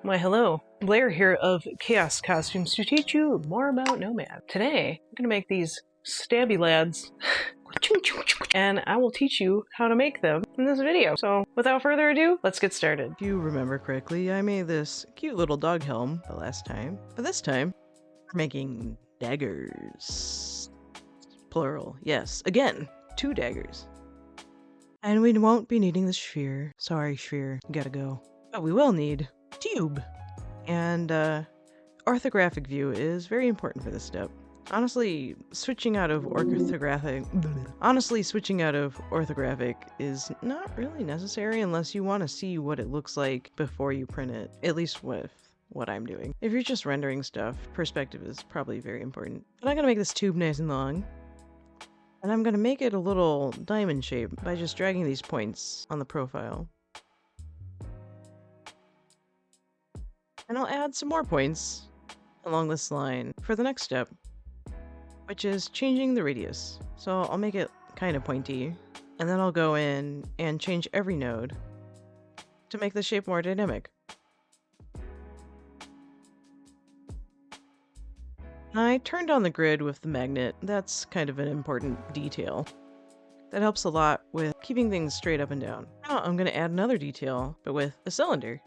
Why hello, Blair here of Chaos Costumes to teach you more about Nomad. Today, I'm gonna make these stabby lads, and I will teach you how to make them in this video. So without further ado, let's get started. If you remember correctly, I made this cute little dog helm the last time, but this time, we're making daggers. Plural, yes, again, 2 daggers. And we won't be needing the sphere. Sorry, sphere, gotta go. But we will need tube. And orthographic view is very important for this step. Honestly, switching out of orthographic is not really necessary unless you want to see what it looks like before you print it, at least with what I'm doing. If you're just rendering stuff, perspective is probably very important. But I'm gonna make this tube nice and long. And I'm gonna make it a little diamond shape by just dragging these points on the profile. And I'll add some more points along this line for the next step, which is changing the radius. So I'll make it kind of pointy, and then I'll go in and change every node to make the shape more dynamic. I turned on the grid with the magnet. That's kind of an important detail. That helps a lot with keeping things straight up and down. Now I'm going to add another detail, but with a cylinder.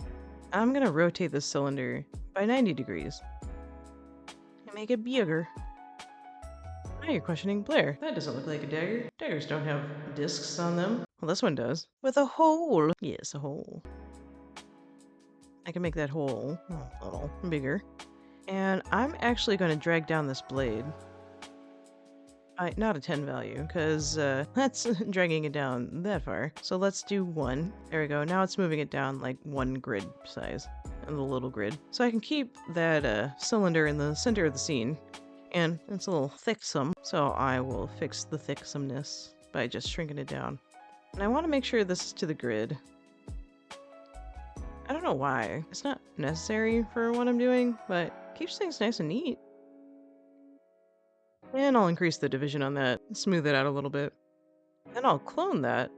I'm going to rotate this cylinder by 90 degrees and make it bigger. Now you're questioning, Blair, that doesn't look like a dagger. Daggers don't have discs on them. Well, this one does. With a hole. Yes, a hole. I can make that hole a little bigger. And I'm actually going to drag down this blade. Not a 10 value, because that's dragging it down that far. So let's do 1. There we go. Now it's moving it down like 1 grid size in the little grid. So I can keep that cylinder in the center of the scene. And it's a little thicksome, so I will fix the thicksomeness by just shrinking it down. And I want to make sure this is to the grid. I don't know why. It's not necessary for what I'm doing, but it keeps things nice and neat. And I'll increase the division on that, smooth it out a little bit. Then I'll clone that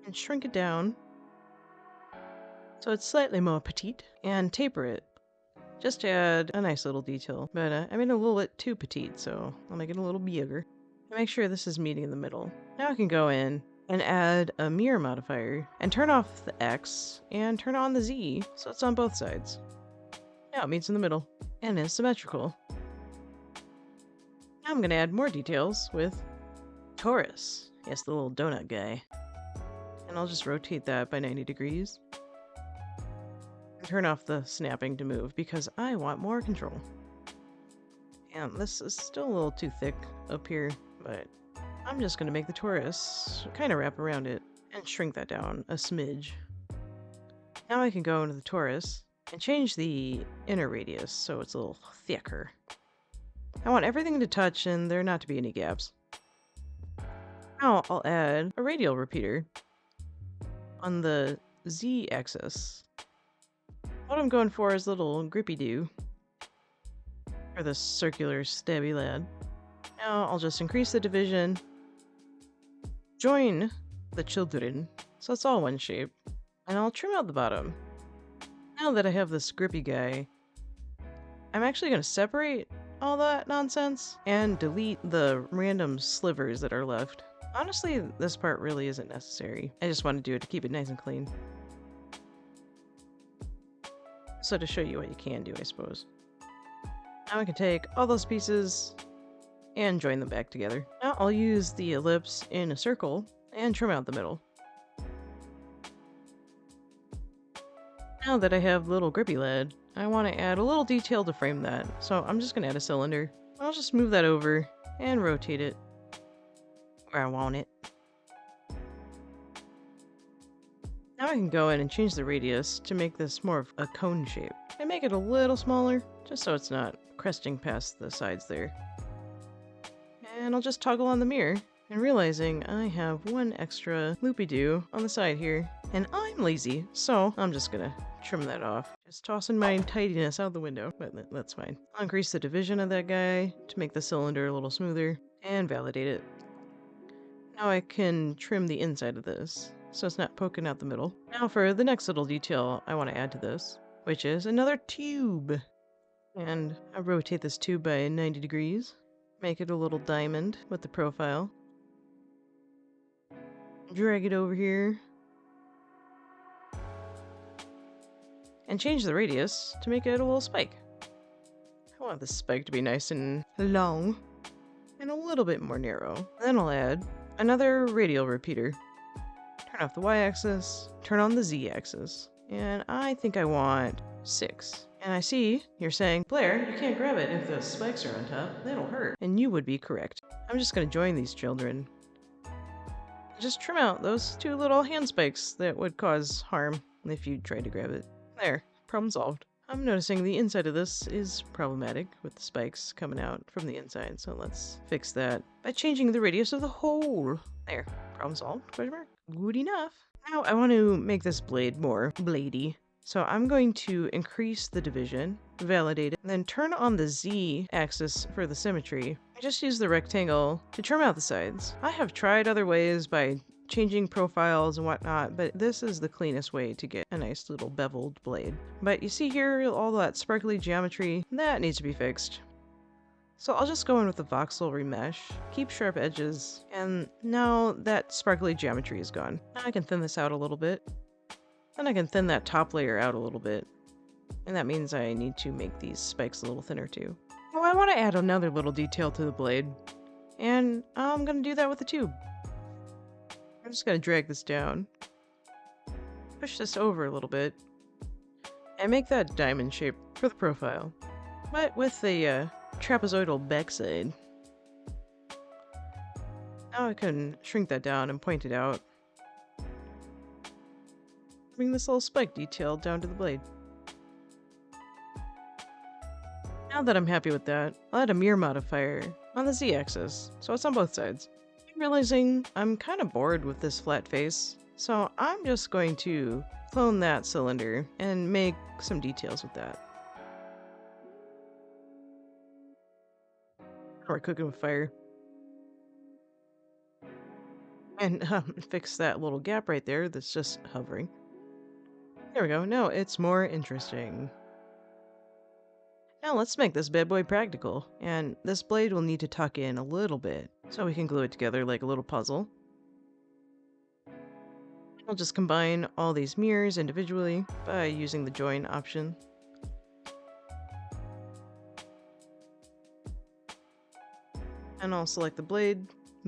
and shrink it down so it's slightly more petite, and taper it just to add a nice little detail. But I made it a little bit too petite, so I'll make it a little bigger. And make sure this is meeting in the middle. Now I can go in and add a mirror modifier and turn off the X and turn on the Z so it's on both sides. Now it meets in the middle and is symmetrical. Now I'm going to add more details with Taurus. Yes, the little donut guy. And I'll just rotate that by 90 degrees. And turn off the snapping to move because I want more control. And this is still a little too thick up here, but I'm just going to make the Taurus kind of wrap around it and shrink that down a smidge. Now I can go into the Taurus and change the inner radius so it's a little thicker. I want everything to touch and there not to be any gaps. Now I'll add a radial repeater on the Z axis. What I'm going for is a little grippy-doo for this circular stabby lad. Now I'll just increase the division, join the children so it's all one shape, and I'll trim out the bottom. Now that I have this grippy guy, I'm actually going to separate all that nonsense and delete the random slivers that are left. Honestly, this part really isn't necessary. I just want to do it to keep it nice and clean. So to show you what you can do, I suppose. Now I can take all those pieces and join them back together. Now I'll use the ellipse in a circle and trim out the middle. Now that I have little grippy lad, I want to add a little detail to frame that, so I'm just going to add a cylinder. I'll just move that over and rotate it where I want it. Now I can go in and change the radius to make this more of a cone shape, and make it a little smaller, just so it's not cresting past the sides there. And I'll just toggle on the mirror, and realizing I have one extra loopy-doo on the side here, and I'm lazy, so I'm just gonna trim that off. Just tossing my tidiness out the window, but that's fine. I'll increase the division of that guy to make the cylinder a little smoother, and validate it. Now I can trim the inside of this. so it's not poking out the middle. Now for the next little detail I want to add to this, which is another tube. And I rotate this tube by 90 degrees, make it a little diamond with the profile. Drag it over here. And change the radius to make it a little spike. I want this spike to be nice and long and a little bit more narrow. Then I'll add another radial repeater. Turn off the y-axis, turn on the z-axis, and I think I want 6. And I see you're saying, Blair, you can't grab it if the spikes are on top. That'll hurt. And you would be correct. I'm just going to join these children. Just trim out those 2 little hand spikes that would cause harm if you tried to grab it. There, problem solved. I'm noticing the inside of this is problematic with the spikes coming out from the inside, so let's fix that by changing the radius of the hole. There, problem solved, question mark. Good enough. Now I want to make this blade more bladey, so I'm going to increase the division, validate it, and then turn on the z-axis for the symmetry. I just use the rectangle to trim out the sides. I have tried other ways by changing profiles and whatnot, but this is the cleanest way to get a nice little beveled blade. But you see here, all that sparkly geometry, that needs to be fixed. So I'll just go in with the voxel remesh, keep sharp edges, and now that sparkly geometry is gone. Now I can thin this out a little bit. Then I can thin that top layer out a little bit. And that means I need to make these spikes a little thinner too. Oh, I want to add another little detail to the blade. And I'm going to do that with the tube. I'm just going to drag this down, push this over a little bit, and make that diamond shape for the profile, but with a trapezoidal backside. Now I can shrink that down and point it out. Bring this little spike detail down to the blade. Now that I'm happy with that, I'll add a mirror modifier on the z-axis, so it's on both sides. Realizing I'm kind of bored with this flat face, so I'm just going to clone that cylinder and make some details with that. We're cooking with fire. And fix that little gap right there that's just hovering. There we go. Now it's more interesting. Now let's make this bad boy practical, and this blade will need to tuck in a little bit so we can glue it together like a little puzzle. I'll just combine all these mirrors individually by using the join option. And I'll select the blade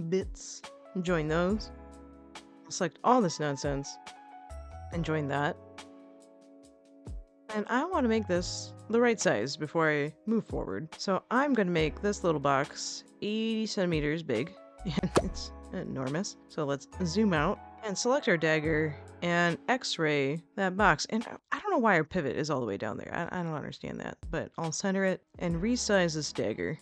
bits and join those. I'll select all this nonsense and join that. And I want to make this the right size before I move forward. So I'm going to make this little box 80 centimeters big, and it's enormous. So let's zoom out and select our dagger and x-ray that box. And I don't know why our pivot is all the way down there. I don't understand that, but I'll center it and resize this dagger.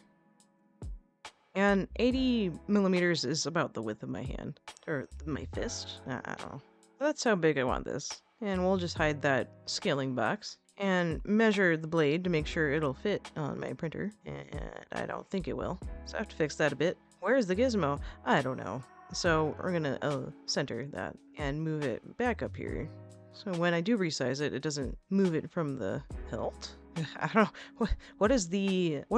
And 80 millimeters is about the width of my hand, or my fist. I don't know. That's how big I want this. And we'll just hide that scaling box and measure the blade to make sure it'll fit on my printer. And I don't think it will, so I have to fix that a bit. Where's the gizmo? I don't know. So we're gonna center that and move it back up here. So when I do resize it, it doesn't move it from the hilt. I don't know. What are the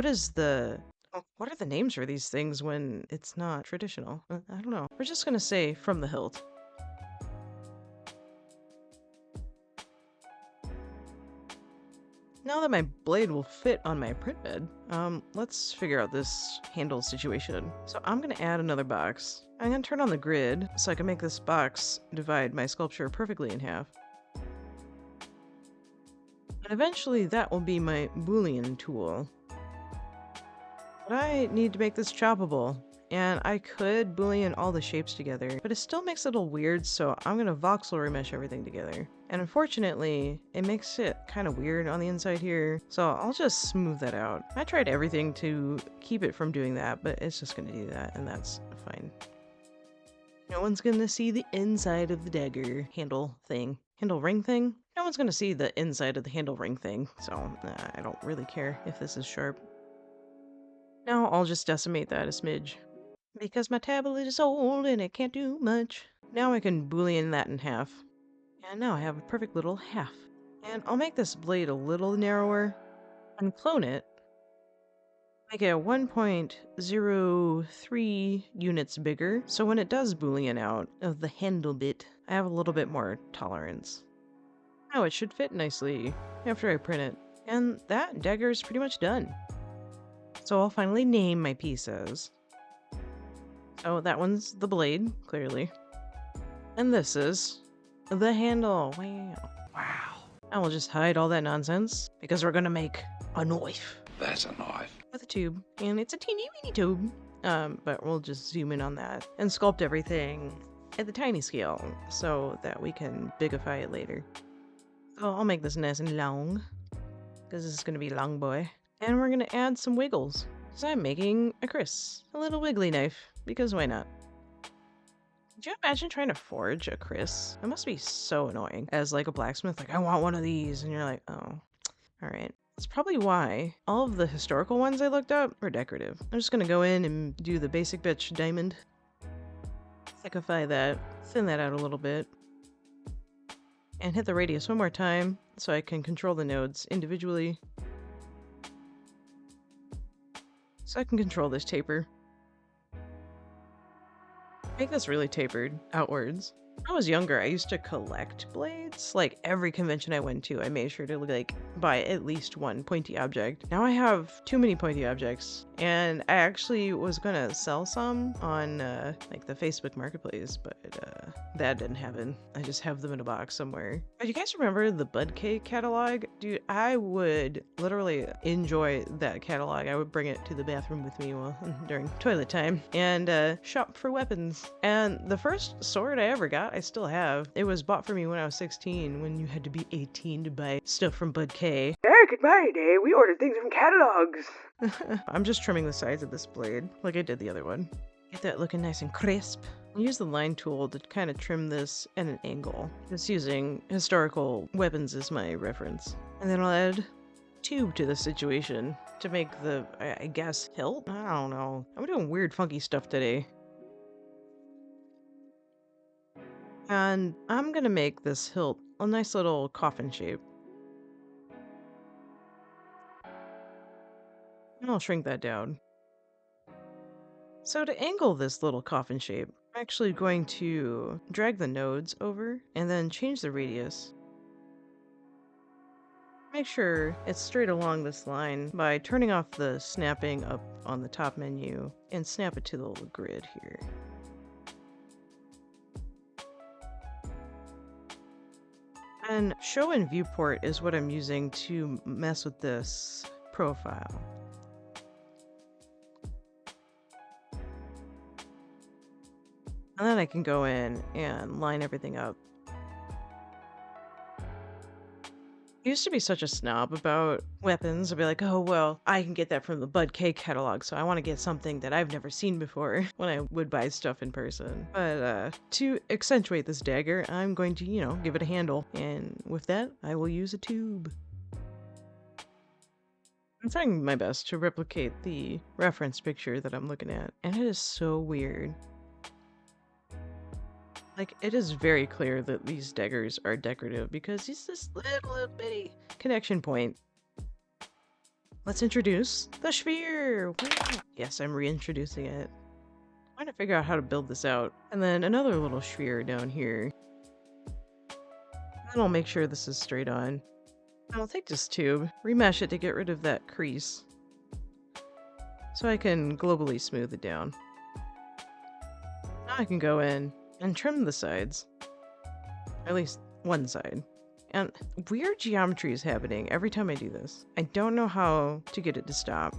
names for these things when it's not traditional? I don't know. We're just gonna say from the hilt. Now that my blade will fit on my print bed, let's figure out this handle situation. So I'm going to add another box. I'm going to turn on the grid so I can make this box divide my sculpture perfectly in half. And eventually that will be my Boolean tool. But I need to make this choppable. And I could Boolean all the shapes together, but it still makes it a little weird, so I'm going to voxel remesh everything together. And unfortunately, it makes it kind of weird on the inside here, so I'll just smooth that out. I tried everything to keep it from doing that, but it's just going to do that, and that's fine. No one's going to see the inside of the dagger handle thing. Handle ring thing? No one's going to see the inside of the handle ring thing, so I don't really care if this is sharp. Now I'll just decimate that a smidge, because my tablet is old and it can't do much. Now I can boolean that in half. And now I have a perfect little half. And I'll make this blade a little narrower and clone it. Make it 1.03 units bigger, so when it does boolean out of the handle bit, I have a little bit more tolerance. Now it should fit nicely after I print it. And that dagger is pretty much done. So I'll finally name my pieces. So that one's the blade, clearly. And this is the handle. Wow. Wow. I will just hide all that nonsense because we're gonna make a knife. That's a knife. With a tube. And it's a teeny weeny tube. But we'll just zoom in on that and sculpt everything at the tiny scale so that we can bigify it later. So I'll make this nice and long because this is gonna be long boy. And we're gonna add some wiggles. So I'm making a Chris, a little wiggly knife, because why not? Could you imagine trying to forge a Chris? That must be so annoying. As like a blacksmith, like, I want one of these, and you're like, oh, all right. That's probably why all of the historical ones I looked up were decorative. I'm just gonna go in and do the basic bitch diamond. Thickify that, thin that out a little bit, and hit the radius one more time so I can control the nodes individually. So I can control this taper. Make this really tapered outwards. When I was younger, I used to collect blades. Like every convention I went to, I made sure to like buy at least one pointy object. Now I have too many pointy objects, and I actually was gonna sell some on like the Facebook Marketplace, but that didn't happen. I just have them in a box somewhere. Do you guys remember the Bud Cake catalog? Dude, I would literally enjoy that catalog. I would bring it to the bathroom with me during toilet time and shop for weapons. And the first sword I ever got, I still have. It was bought for me when I was 16, when you had to be 18 to buy stuff from Bud K. Back in my day, we ordered things from catalogs. I'm just trimming the sides of this blade, like I did the other one. Get that looking nice and crisp. Use the line tool to kind of trim this at an angle. Just using historical weapons as my reference. And then I'll add tube to the situation to make the, I guess, hilt? I don't know. I'm doing weird funky stuff today. And I'm gonna make this hilt a nice little coffin shape. And I'll shrink that down. So to angle this little coffin shape, I'm actually going to drag the nodes over and then change the radius. Make sure it's straight along this line by turning off the snapping up on the top menu and snap it to the little grid here. And show in viewport is what I'm using to mess with this profile. And then I can go in and line everything up. I used to be such a snob about weapons. I'd be like, oh, well, I can get that from the Bud K catalog, so I want to get something that I've never seen before when I would buy stuff in person. But to accentuate this dagger, I'm going to, give it a handle. And with that, I will use a tube. I'm trying my best to replicate the reference picture that I'm looking at, and it is so weird. Like, it is very clear that these daggers are decorative because it's this little bitty connection point. Let's introduce the sphere! Yes, I'm reintroducing it. I'm trying to figure out how to build this out. And then another little sphere down here. And I'll make sure this is straight on. And I'll take this tube, remesh it to get rid of that crease, so I can globally smooth it down. Now I can go in and trim the sides, or at least one side. And weird geometry is happening every time I do this. I don't know how to get it to stop.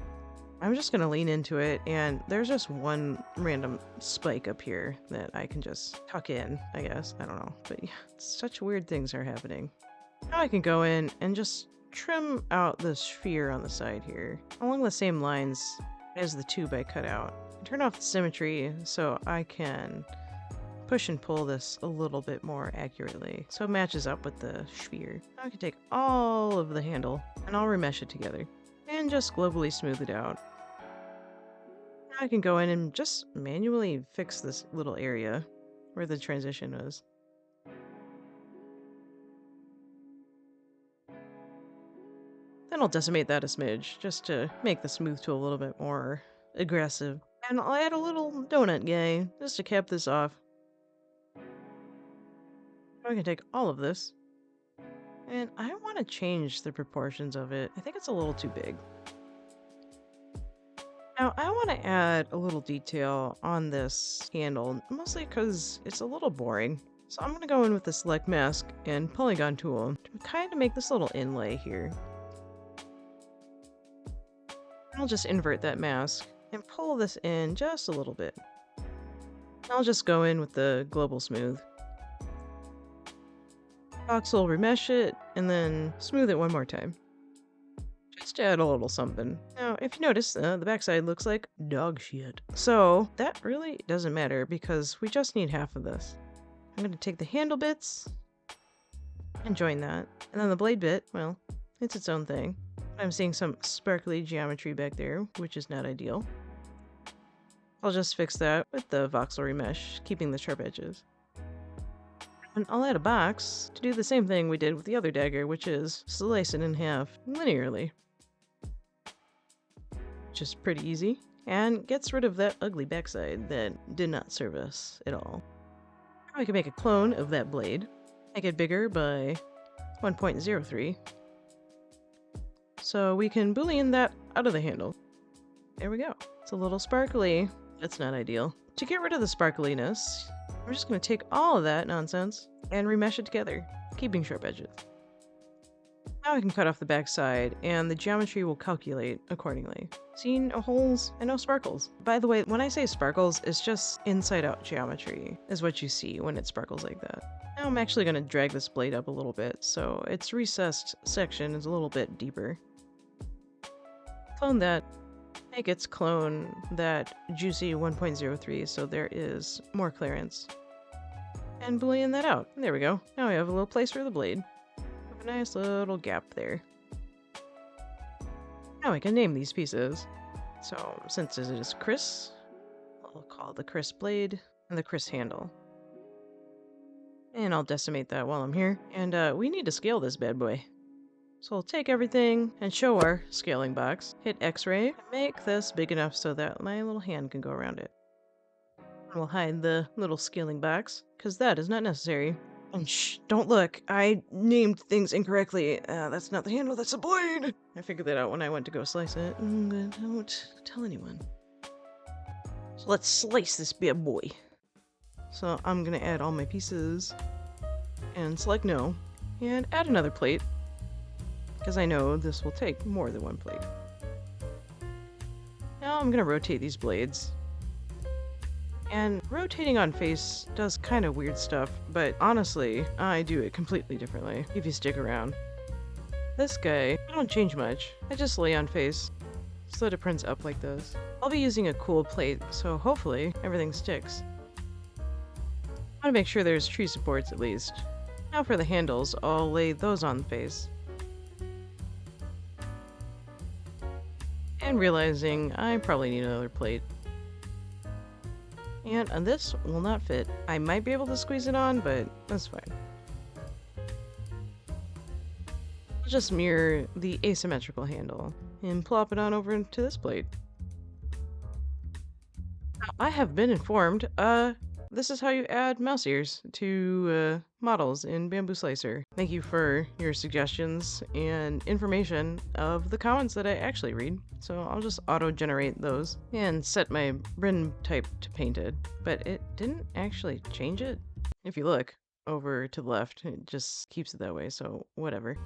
I'm just gonna lean into it, and there's just one random spike up here that I can just tuck in, I guess. I don't know, but yeah, such weird things are happening. Now I can go in and just trim out the sphere on the side here, along the same lines as the tube I cut out. Turn off the symmetry so I can push and pull this a little bit more accurately so it matches up with the sphere. Now I can take all of the handle and I'll remesh it together and just globally smooth it out. Now I can go in and just manually fix this little area where the transition is. Then I'll decimate that a smidge, just to make the smooth tool a little bit more aggressive. And I'll add a little donut guy, just to cap this off. I can take all of this, and I want to change the proportions of it. I think it's a little too big. Now, I want to add a little detail on this handle, mostly because it's a little boring. So I'm going to go in with the select mask and polygon tool to kind of make this little inlay here. I'll just invert that mask and pull this in just a little bit. I'll just go in with the global smooth. Voxel remesh it, and then smooth it one more time. Just to add a little something. Now, if you notice, the backside looks like dog shit. So, that really doesn't matter because we just need half of this. I'm going to take the handle bits and join that. And then the blade bit, well, it's its own thing. I'm seeing some sparkly geometry back there, which is not ideal. I'll just fix that with the voxel remesh, keeping the sharp edges. And I'll add a box to do the same thing we did with the other dagger, which is slice it in half linearly. Which is pretty easy, and gets rid of that ugly backside that did not serve us at all. Now we can make a clone of that blade, make it bigger by 1.03. So we can boolean that out of the handle. There we go. It's a little sparkly. That's not ideal. To get rid of the sparkliness, we're just going to take all of that nonsense and remesh it together, keeping sharp edges. Now I can cut off the back side, and the geometry will calculate accordingly. See, no holes and no sparkles. By the way, when I say sparkles, it's just inside-out geometry is what you see when it sparkles like that. Now I'm actually going to drag this blade up a little bit, so its recessed section is a little bit deeper. Clone that. Make its clone that juicy 1.03 so there is more clearance. And boolean that out. There we go. Now we have a little place for the blade. A nice little gap there. Now I can name these pieces. So since it is Chris, I'll call it the Chris blade and the Chris handle. And I'll decimate that while I'm here. And we need to scale this bad boy. So I'll take everything and show our scaling box, hit X-ray, and make this big enough so that my little hand can go around it. And we'll hide the little scaling box, because that is not necessary. And shh, don't look, I named things incorrectly. That's not the handle, that's the blade! I figured that out when I went to go slice it, but don't tell anyone. So let's slice this bad boy. So I'm gonna add all my pieces, and select no, and add another plate. Because I know this will take more than one plate. Now I'm going to rotate these blades. And rotating on face does kind of weird stuff, but honestly, I do it completely differently if you stick around. This guy, I don't change much. I just lay on face so that it prints up like this. I'll be using a cool plate, so hopefully everything sticks. I want to make sure there's tree supports at least. Now for the handles, I'll lay those on the face. And realizing I probably need another plate. And this will not fit. I might be able to squeeze it on, but that's fine. I'll just mirror the asymmetrical handle and plop it on over into this plate. I have been informed, this is how you add mouse ears to models in Bamboo Slicer. Thank you for your suggestions and information of the comments that I actually read. So I'll just auto-generate those and set my Brin type to painted, but it didn't actually change it. If you look over to the left, it just keeps it that way, so whatever.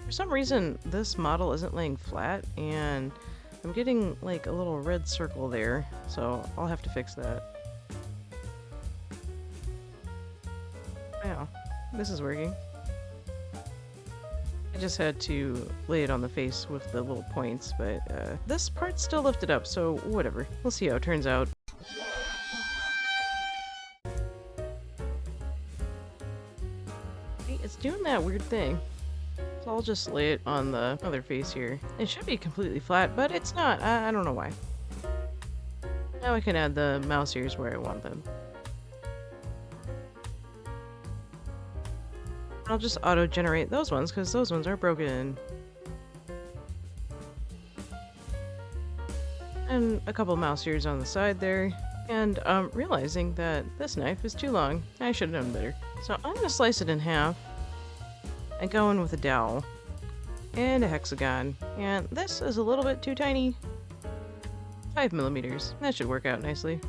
For some reason, this model isn't laying flat, and I'm getting like a little red circle there, so I'll have to fix that. Wow, this is working. I just had to lay it on the face with the little points, but this part's still lifted up, so whatever. We'll see how it turns out. See, it's doing that weird thing. So I'll just lay it on the other face here. It should be completely flat, but it's not. I don't know why. Now I can add the mouse ears where I want them. I'll just auto-generate those ones because those ones are broken. And a couple mouse ears on the side there. And realizing that this knife is too long. I should have known better. So I'm gonna slice it in half and go in with a dowel and a hexagon. And this is a little bit too tiny. 5 millimeters. That should work out nicely.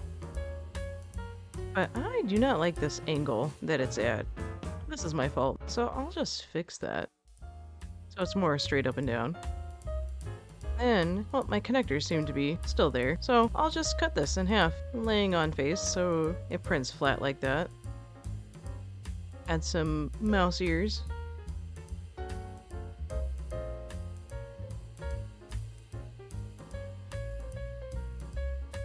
But I do not like this angle that it's at. This is my fault, so I'll just fix that. So it's more straight up and down. Then, well, my connectors seem to be still there, so I'll just cut this in half, laying on face so it prints flat like that. Add some mouse ears.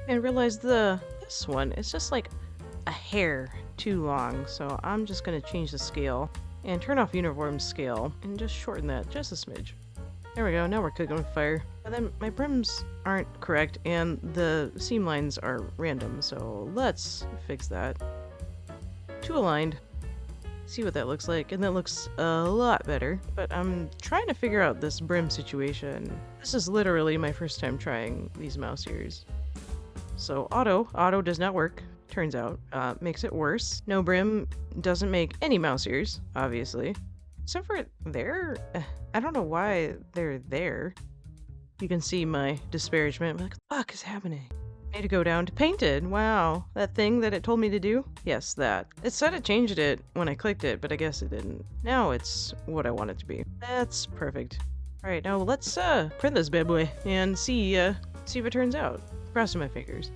And realize this one is just like a hair too long, so I'm just going to change the scale and turn off uniform scale and just shorten that just a smidge. There we go, now we're cooking with fire. And then my brims aren't correct and the seam lines are random, so let's fix that. Two aligned. See what that looks like, and that looks a lot better. But I'm trying to figure out this brim situation. This is literally my first time trying these mouse ears. So auto does not work, turns out. Makes it worse. No brim doesn't make any mouse ears, obviously. Except for there, I don't know why they're there. You can see my disparagement. I'm like, what the fuck is happening? Made it go down to painted. Wow. That thing that it told me to do? Yes, that. It said it changed it when I clicked it, but I guess it didn't. Now it's what I want it to be. That's perfect. Alright, now let's print this bad boy and see if it turns out. Crossing my fingers.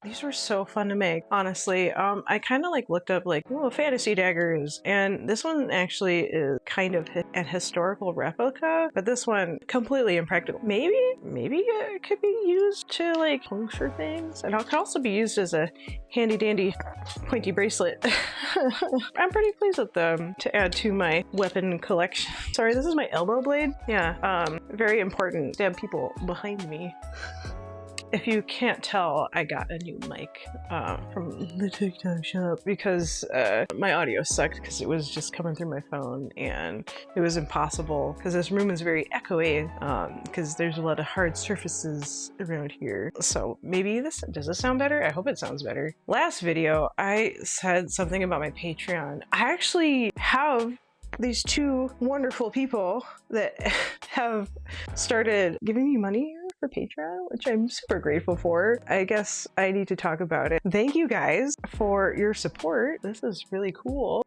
These were so fun to make, honestly. I kind of like looked up like, oh, fantasy daggers, and this one actually is kind of an historical replica, but this one completely impractical. Maybe it could be used to like puncture things, and it could also be used as a handy dandy pointy bracelet. I'm pretty pleased with them to add to my weapon collection. Sorry, this is my elbow blade. Yeah, very important. Stab people behind me. If you can't tell, I got a new mic from the TikTok shop because my audio sucked because it was just coming through my phone and it was impossible because this room is very echoey because there's a lot of hard surfaces around here. So maybe does this sound better? I hope it sounds better. Last video, I said something about my Patreon. I actually have these two wonderful people that have started giving me money for Patreon, which I'm super grateful for. I guess I need to talk about it. Thank you guys for your support. This is really cool.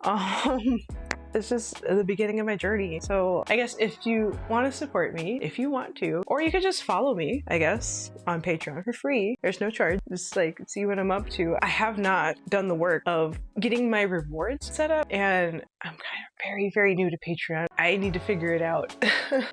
It's just the beginning of my journey. So I guess if you want to support me, if you want to, or you could just follow me, I guess, on Patreon for free. There's no charge. Just like see what I'm up to. I have not done the work of getting my rewards set up and I'm kind of very, very new to Patreon. I need to figure it out.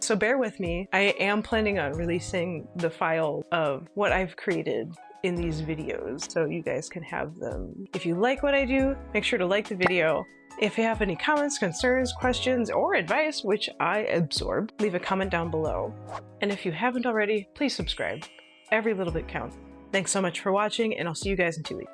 So bear with me. I am planning on releasing the file of what I've created in these videos so you guys can have them. If you like what I do, make sure to like the video. If you have any comments, concerns, questions, or advice, which I absorb, leave a comment down below. And if you haven't already, please subscribe. Every little bit counts. Thanks so much for watching, and I'll see you guys in 2 weeks.